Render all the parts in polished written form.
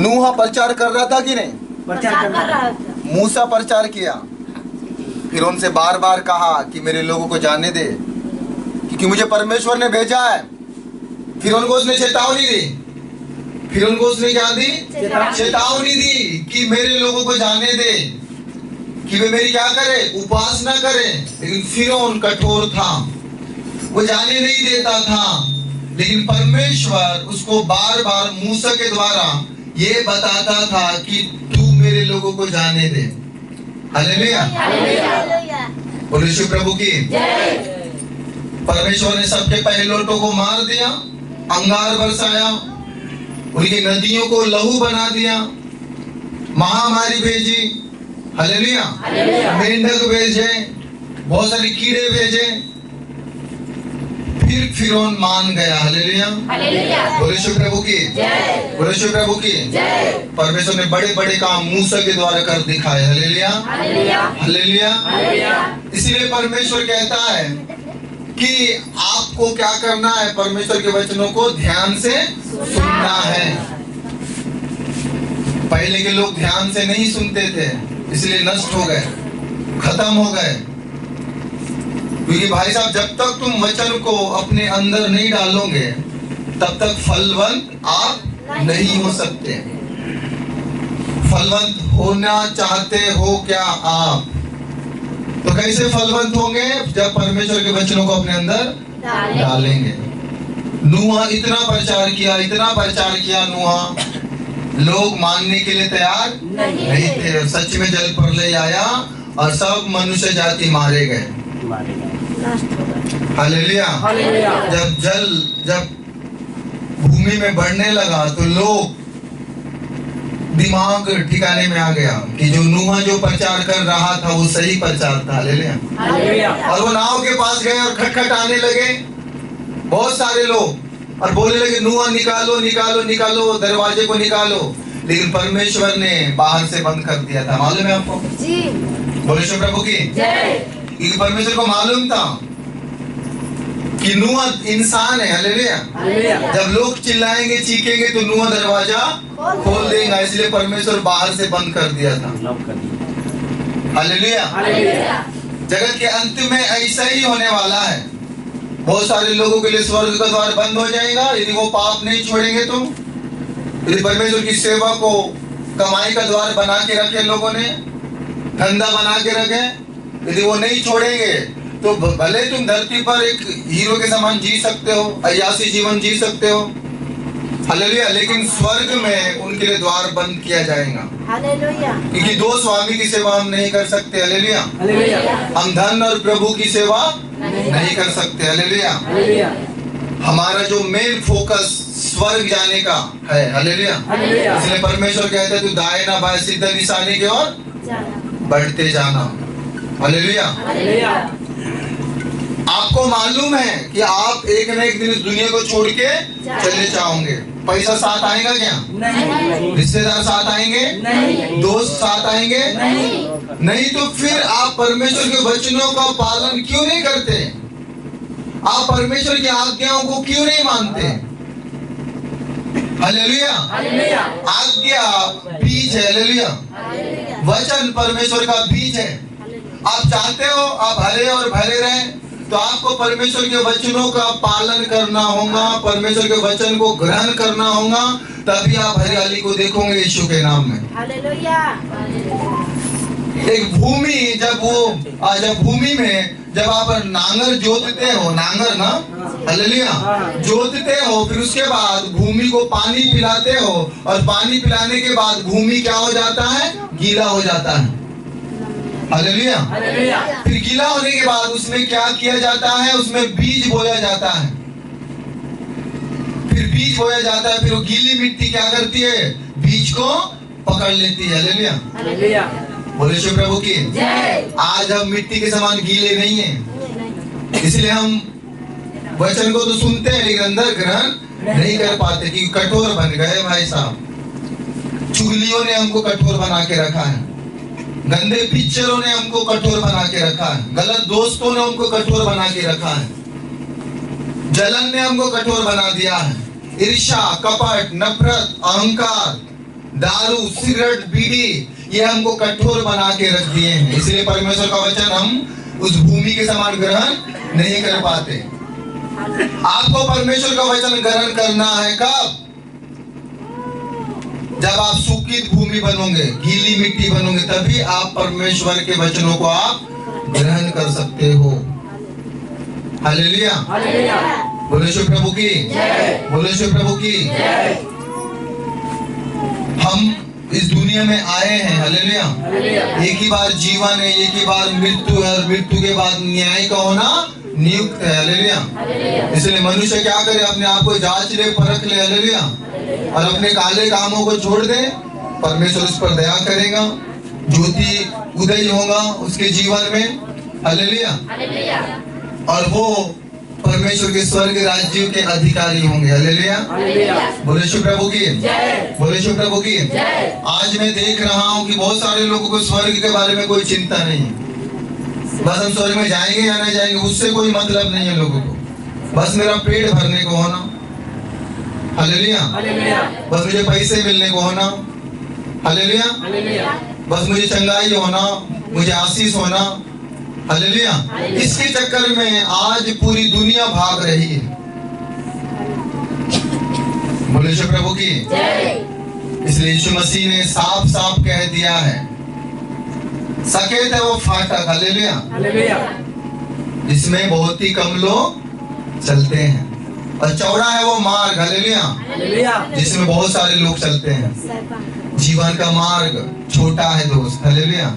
नूह प्रचार कर रहा था कि नहीं? प्रचार कर रहा था। मूसा प्रचार किया, फिर उनसे बार बार कहा कि मेरे लोगों को जाने दे क्योंकि मुझे परमेश्वर ने भेजा है। फिर उनको उसने चेतावनी दी, फिर उनको उसने क्या दी? चेतावनी दी कि मेरे लोगों को जाने दे, कि वे मेरी क्या करे? उपासना करें। लेकिन फिरौन कठोर था, वो जाने नहीं देता था। लेकिन परमेश्वर उसको बार बार मूसा के द्वारा ये बताता था कि तू मेरे लोगों को जाने दे। हालेलुया, बोलो यीशु प्रभु की। परमेश्वर ने सबके पहिलौठों को मार दिया, अंगार बरसाया, उनकी नदियों को लहू बना दिया, महामारी भेजी। हालेलुया, मेंढक भेजे, बहुत सारे कीड़े भेजे, फिर फिरौन मान गया। हालेलुया, बोलो यीशु प्रभु की, बोलो यीशु प्रभु की। परमेश्वर ने बड़े बड़े काम मूसा के द्वारा कर दिखाए। Hallelujah, hallelujah. इसीलिए परमेश्वर कहता है कि आपको क्या करना है? परमेश्वर के वचनों को ध्यान से सुनना है। पहले के लोग ध्यान से नहीं सुनते थे, इसलिए नष्ट हो गए, खत्म हो गए। क्योंकि भाई साहब, जब तक तुम वचन को अपने अंदर नहीं डालोगे तब तक फलवंत आप नहीं हो सकते। फलवंत होना चाहते हो क्या आप? तो कैसे फलवंत होंगे? जब परमेश्वर के वचनों को अपने अंदर डालेंगे। नूह इतना प्रचार किया, इतना प्रचार किया नूह, लोग मानने के लिए तैयार नहीं थे। सच में जल प्रलय आया और सब मनुष्य जाति मारे गए। हालेलुया। जब भूमि में बढ़ने लगा तो लोग दिमाग ठिकाने में आ गया कि जो नूह जो प्रचार कर रहा था वो सही प्रचार था। हालेलुया। और वो नाव के पास गए और खटखटाने लगे बहुत सारे लोग और बोलने लगे नूह निकालो निकालो निकालो, दरवाजे को निकालो। लेकिन परमेश्वर ने बाहर से बंद कर दिया था। मालूम है आपको? जी। बोलो यीशु प्रभु की। क्योंकि परमेश्वर को मालूम था कि नूह इंसान है। हालेलुया। जब लोग चिल्लाएंगे चीखेंगे तो नूह दरवाजा खोल देगा, इसलिए परमेश्वर बाहर से बंद कर दिया था। हालेलुया। जगत के अंत में ऐसा ही होने वाला है। बहुत सारे लोगों के लिए स्वर्ग का द्वार बंद हो जाएगा यदि वो पाप नहीं छोड़ेंगे। तो यदि परमेश्वर की सेवा को कमाई का द्वार बना के रखे, लोगों ने धंधा बना के रखे, यदि वो नहीं छोड़ेंगे तो भले तुम धरती पर एक हीरो के समान जी सकते हो, अय्यासी जीवन जी सकते हो। हालेलुया। लेकिन स्वर्ग में उनके लिए द्वार बंद किया जाएगा। हालेलुया। क्योंकि दो स्वामी की सेवा हम नहीं कर सकते। हालेलुया। हम धन और प्रभु की सेवा नहीं कर सकते। हालेलुया। हमारा जो मेन फोकस स्वर्ग जाने का है। हालेलुया। इसलिए परमेश्वर कहते हैं तू दाएं ना बाएं सीधा निशाने की ओर बढ़ते जाना। हालेलुया। आपको मालूम है कि आप एक न एक दिन इस दुनिया को छोड़ के चले जाओगे। पैसा साथ आएगा क्या? नहीं। रिश्तेदार साथ आएंगे? नहीं। दोस्त साथ आएंगे? नहीं। तो फिर आप परमेश्वर के वचनों का पालन क्यों नहीं करते? आप परमेश्वर की आज्ञाओं को क्यों नहीं मानते? हालेलुया। आज्ञा बीज है। हालेलुया। वचन परमेश्वर का बीज है। आप चाहते हो आप हरे और भरे रहें तो आपको परमेश्वर के वचनों का पालन करना होगा, परमेश्वर के वचन को ग्रहण करना होगा, तभी आप हरियाली को देखोगे यीशु के नाम में। हालेलुया। एक भूमि जब भूमि में जब आप नांगर जोतते हो, नांगर ना, हालेलुया, जोतते हो, फिर उसके बाद भूमि को पानी पिलाते हो और पानी पिलाने के बाद भूमि क्या हो जाता है? गीला हो जाता है। हालेलुया। फिर गीला होने के बाद उसमें क्या किया जाता है? उसमें बीज बोया जाता है। फिर बीज बोया जाता है, फिर वो गीली मिट्टी क्या करती है? बीज को पकड़ लेती है। हालेलुया। बोले यीशु प्रभु की। आज हम मिट्टी के समान गीले नहीं है, इसलिए हम वचन को तो सुनते हैं लेकिन अंदर ग्रहण नहीं कर पाते क्योंकि कठोर बन गए। भाई साहब, चुगलियों ने हमको कठोर बना के रखा है, गंदे पिक्चरों ने हमको कठोर बना के रखा है, गलत दोस्तों ने हमको कठोर बना के रखा है, जलन ने हमको कठोर बना दिया है, ईर्ष्या, कपट, नफरत, अहंकार, दारू, सिगरेट, बीड़ी, ये हमको कठोर बना के रख दिए हैं। इसलिए परमेश्वर का वचन हम उस भूमि के समान ग्रहण नहीं कर पाते। आपको परमेश्वर का वचन ग्रहण करना है कब? जब आप सूखी भूमि बनोगे, गीली मिट्टी बनोगे, तभी आप परमेश्वर के वचनों को आप ग्रहण कर सकते हो। हालेलुया, बोलो शिव प्रभु की, बोलो शिव प्रभु की। हम इस दुनिया में आए हैं, हालेलुया। एक ही बार जीवन है, एक ही बार मृत्यु है, और मृत्यु के बाद न्याय का होना नियुक्त है, हालेलुया। इसलिए मनुष्य क्या करे? अपने आप को जांच ले, परख ले, हालेलुया, और अपने काले कामों को छोड़ दे। परमेश्वर उस पर दया करेगा, ज्योति उदय होगा उसके जीवन में, हालेलुया, और वो परमेश्वर के स्वर्ग राज्य के अधिकारी होंगे, हालेलुया। बोले शिव प्रभु की, बोले शिव प्रभु की। आज मैं देख रहा हूँ कि बहुत सारे लोगों को स्वर्ग के बारे में कोई चिंता नहीं है। बस हम स्वर्ग में जाएंगे या नहीं जाएंगे उससे कोई मतलब नहीं है लोगों को। बस मेरा पेट भरने को होना, हालेलुया, बस मुझे पैसे मिलने को होना, हालेलुया, बस मुझे चंगाई होना, मुझे आशीष होना, हालेलुया। इसके चक्कर में आज पूरी दुनिया भाग रही है। बोले शिव प्रभु की। इसलिए यीशु मसीह ने साफ साफ कह दिया है, सकेत है वो फाटक, हालेलुया, इसमें बहुत ही कम लोग चलते हैं, और चौड़ा है वो मार्ग, हालेलुया, जिसमें बहुत सारे लोग चलते हैं। जीवन का मार्ग छोटा है दोस्त, हालेलुया,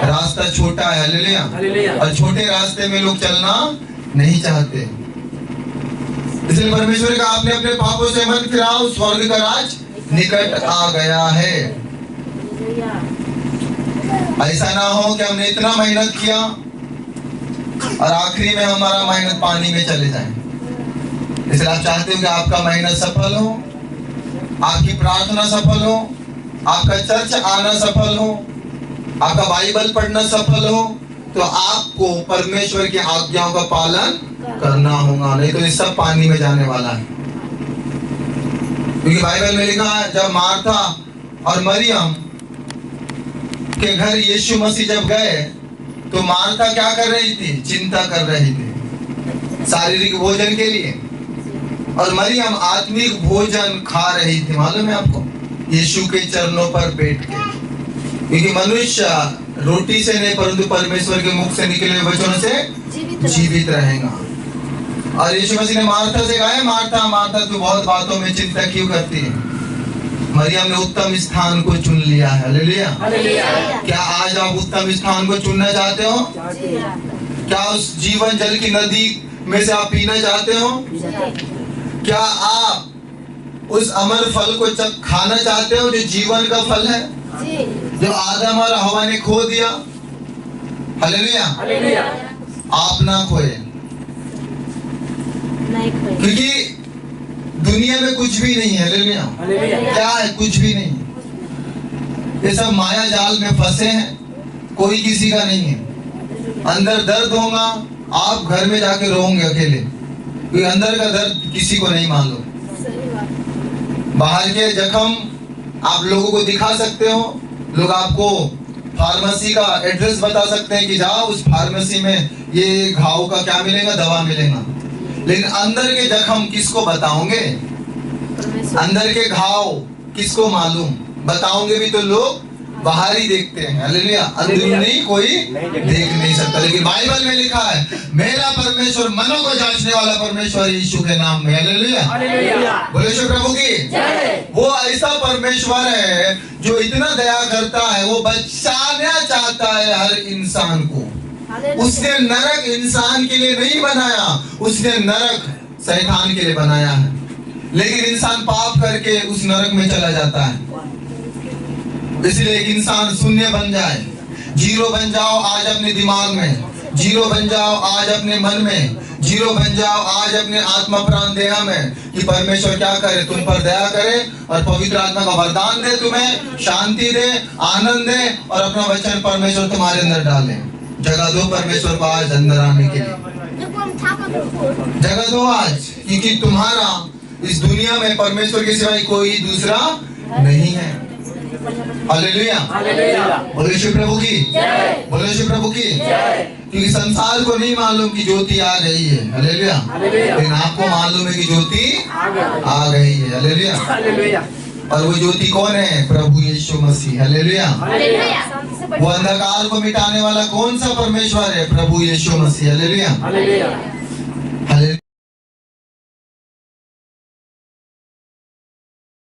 रास्ता छोटा है, हालेलुया, और छोटे रास्ते में लोग चलना नहीं चाहते। इसलिए परमेश्वर का आपने अपने पापों से मन फिराओ, स्वर्ग का राज निकट आ गया है। ऐसा ना हो कि हमने इतना मेहनत किया और आखिरी में हमारा मेहनत पानी में चले जाए। इसलिए आप चाहते हो कि आपका मेहनत सफल हो, आपकी प्रार्थना सफल हो, आपका चर्च आना सफल हो, आपका बाइबल पढ़ना सफल हो, तो आपको परमेश्वर की आज्ञाओं का पालन करना होगा, नहीं तो ये सब पानी में जाने वाला है। क्योंकि बाइबल में लिखा है, जब मार्था और मरियम के घर यीशु मसीह जब गए तो मार्था क्या कर रही थी? चिंता कर रही थी शारीरिक भोजन के लिए, और मरियम आत्मिक भोजन खा रही थी। मालूम है आपको? यीशु के चरणों पर बैठ के। क्योंकि मनुष्य रोटी से नहीं परंतु परमेश्वर के मुख से निकले हुए वचनों से जीवित रहेगा। और यीशु मसीह ने मार्था से कहा, मार्था मार्था तू बहुत बातों में चिंता क्यों करती है? मरियम ने उत्तम स्थान को चुन लिया है, हालेलुया। क्या आज आप उत्तम स्थान को चुनना चाहते हो? क्या उस जीवन जल की नदी में से आप पीना चाहते हो? क्या आप उस अमर फल को खाना चाहते हो जो जीवन का फल है, जो आदम और हवा ने खो दिया? हालेलुया। आप ना खोए, क्योंकि दुनिया में कुछ भी नहीं है, हालेलुया। क्या है? कुछ भी नहीं। ये सब माया जाल में फंसे हैं, कोई किसी का नहीं है। अंदर दर्द होगा, आप घर में जाके रोओगे अकेले, क्योंकि अंदर का दर्द किसी को नहीं मालूम। बाहर के जख्म आप लोगों को दिखा सकते हो, लोग आपको फार्मेसी का एड्रेस बता सकते हैं कि जाओ उस फार्मेसी में ये घाव का क्या मिलेगा, दवा मिलेगा, लेकिन अंदर के जख्म किसको बताओगे? अंदर के घाव किसको मालूम? बताओगे भी तो लोग बाहर ही देखते हैं, हालेलुया, अंदरूनी कोई देख नहीं सकता। लेकिन बाइबल में लिखा है, मेरा परमेश्वर मनों को जांचने वाला परमेश्वर यीशु के नाम में, हालेलुया। बोले शिव प्रभु की। वो ऐसा परमेश्वर है जो इतना दया करता है, वो बचाना चाहता है हर इंसान को। उसने नरक इंसान के लिए नहीं बनाया, उसने नरक शैतान के लिए बनाया है, लेकिन इंसान पाप करके उस नरक में चला जाता है। इसलिए एक इंसान शून्य बन जाए, जीरो बन जाओ आज अपने दिमाग में, जीरो बन जाओ आज अपने मन में, जीरो बन जाओ आज अपने आत्मा प्राण देह में, कि परमेश्वर क्या करे? तुम पर दया करे और पवित्र आत्मा का वरदान दे, तुम्हें शांति दे, आनंद दे, और अपना वचन परमेश्वर तुम्हारे अंदर डाले। जगह दो परमेश्वर को आज अंदर आने के लिए, जगह दो आज, क्योंकि तुम्हारा इस दुनिया में परमेश्वर के सिवाय कोई दूसरा नहीं है। हालेलुया, बोलो यीशु प्रभु की, बोलो यीशु प्रभु की। क्योंकि संसार को नहीं मालूम कि ज्योति आ गई है, हालेलुया, लेकिन आपको मालूम है कि ज्योति आ गई है, हालेलुया। और वो ज्योति कौन है? प्रभु यीशु मसीह, हालेलुया। वो अंधकार को मिटाने वाला कौन सा परमेश्वर है? प्रभु यीशु मसीह, हालेलुया, हालेलुया।